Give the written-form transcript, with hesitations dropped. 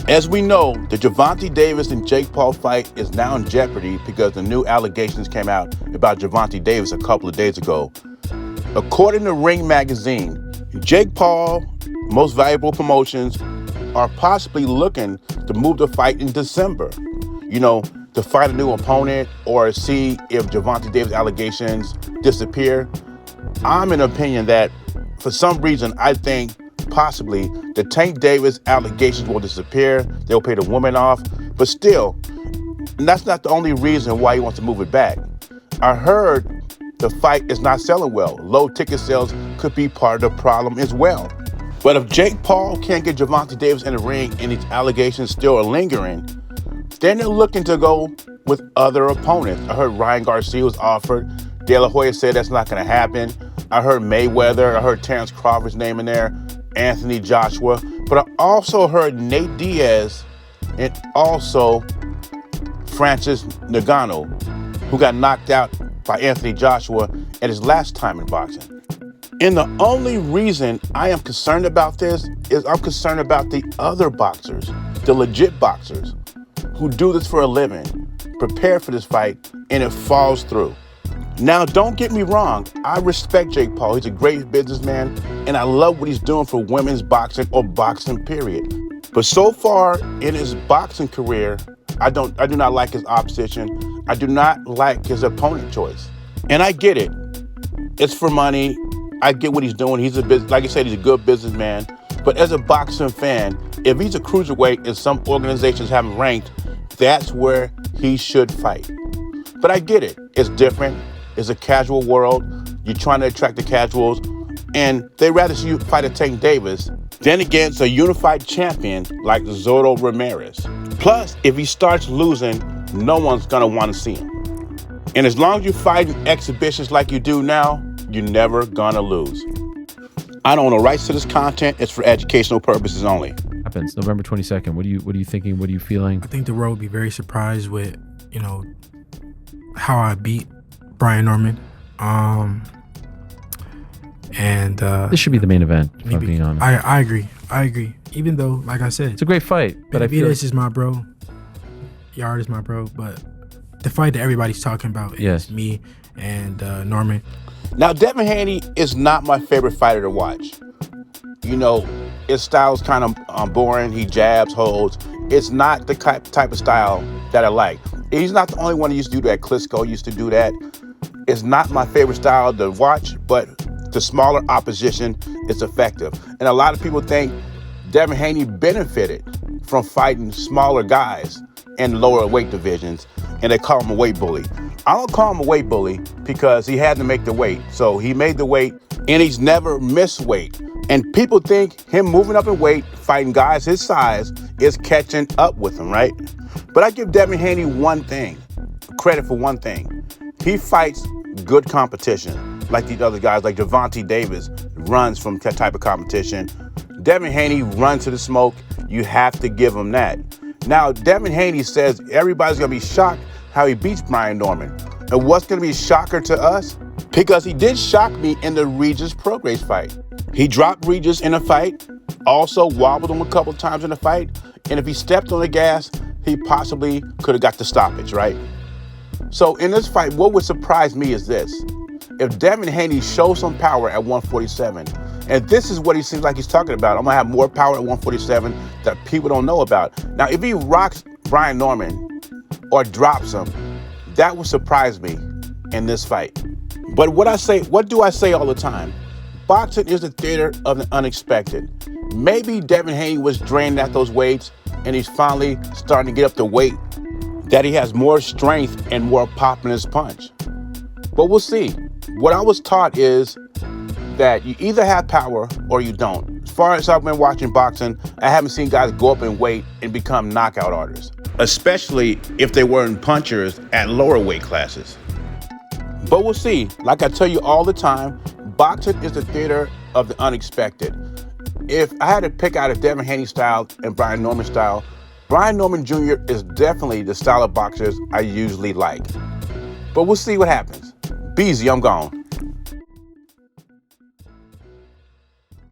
As we know, the Gervonta Davis and Jake Paul fight is now in jeopardy because the new allegations came out about Gervonta Davis a couple of days ago. According to Ring Magazine, Jake Paul, Most Valuable Promotions, are possibly looking to move the fight in December. To fight a new opponent or see if Gervonta Davis allegations disappear. I'm in opinion that for some reason, I think possibly the Tank Davis allegations will disappear. They'll pay the woman off. But still, and that's not the only reason why he wants to move it back. I heard the fight is not selling well. Low ticket sales could be part of the problem as well. But if Jake Paul can't get Gervonta Davis in the ring and these allegations still are lingering, then they're looking to go with other opponents. I heard Ryan Garcia was offered. De La Hoya said that's not going to happen. I heard Mayweather. I heard Terrence Crawford's name in there. Anthony Joshua. But I also heard Nate Diaz and also Francis Ngannou, who got knocked out by Anthony Joshua at his last time in boxing. And the only reason I am concerned about this is I'm concerned about the other boxers, the legit boxers, who do this for a living, prepare for this fight, and it falls through. Now, don't get me wrong. I respect Jake Paul. He's a great businessman, and I love what he's doing for women's boxing or boxing, period. But so far in his boxing career, I do not like his opposition. I do not like his opponent choice. And I get it. It's for money. I get what he's doing. Like I said, he's a good businessman. But as a boxing fan, if he's a cruiserweight and some organizations have him ranked, that's where he should fight. But I get it. It's different. It's a casual world. You're trying to attract the casuals. And they'd rather see you fight a Tank Davis than against a unified champion like Zorro Ramirez. Plus, if he starts losing, no one's going to want to see him. And as long as you fight in exhibitions like you do now, you're never going to lose. I don't own the rights to this content. It's for educational purposes only. Happens November 22nd. What are you thinking? What are you feeling? I think the world will be very surprised with, how I beat Brian Norman. This should be the main event, if I'm being honest. I agree. Even though, like I said, it's a great fight, but I feel this is my bro. Yard is my bro, but the fight that everybody's talking about is me and Norman. Now, Devin Haney is not my favorite fighter to watch. His style is kind of boring. He jabs, holds. It's not the type of style that I like. He's not the only one who used to do that. Klitschko used to do that. It's not my favorite style to watch, but the smaller opposition is effective. And a lot of people think Devin Haney benefited from fighting smaller guys in lower weight divisions, and they call him a weight bully. I don't call him a weight bully because he had to make the weight. So he made the weight, and he's never missed weight. And people think him moving up in weight, fighting guys his size, is catching up with him, right? But I give Devin Haney credit for one thing. He fights good competition, like these other guys, like Gervonta Davis runs from that type of competition. Devin Haney runs to the smoke. You have to give him that. Now, Devin Haney says everybody's going to be shocked how he beats Brian Norman. And what's going to be a shocker to us? Because he did shock me in the Regis Prograis fight. He dropped Regis in a fight, also wobbled him a couple of times in the fight. And if he stepped on the gas, he possibly could have got the stoppage, right? So in this fight, what would surprise me is this. If Devin Haney shows some power at 147, and this is what he seems like he's talking about, I'm going to have more power at 147 that people don't know about. Now, if he rocks Brian Norman or drops him, that would surprise me in this fight. But what do I say all the time? Boxing is the theater of the unexpected. Maybe Devin Haney was drained at those weights, and he's finally starting to get up to weight that he has more strength and more pop in his punch. But we'll see. What I was taught is that you either have power or you don't. As far as I've been watching boxing, I haven't seen guys go up in weight and become knockout artists, especially if they weren't punchers at lower weight classes. But we'll see. Like I tell you all the time, boxing is the theater of the unexpected. If I had to pick out a Devin Haney style and Brian Norman style, Brian Norman Jr. is definitely the style of boxers I usually like. But we'll see what happens. Beezy, I'm gone.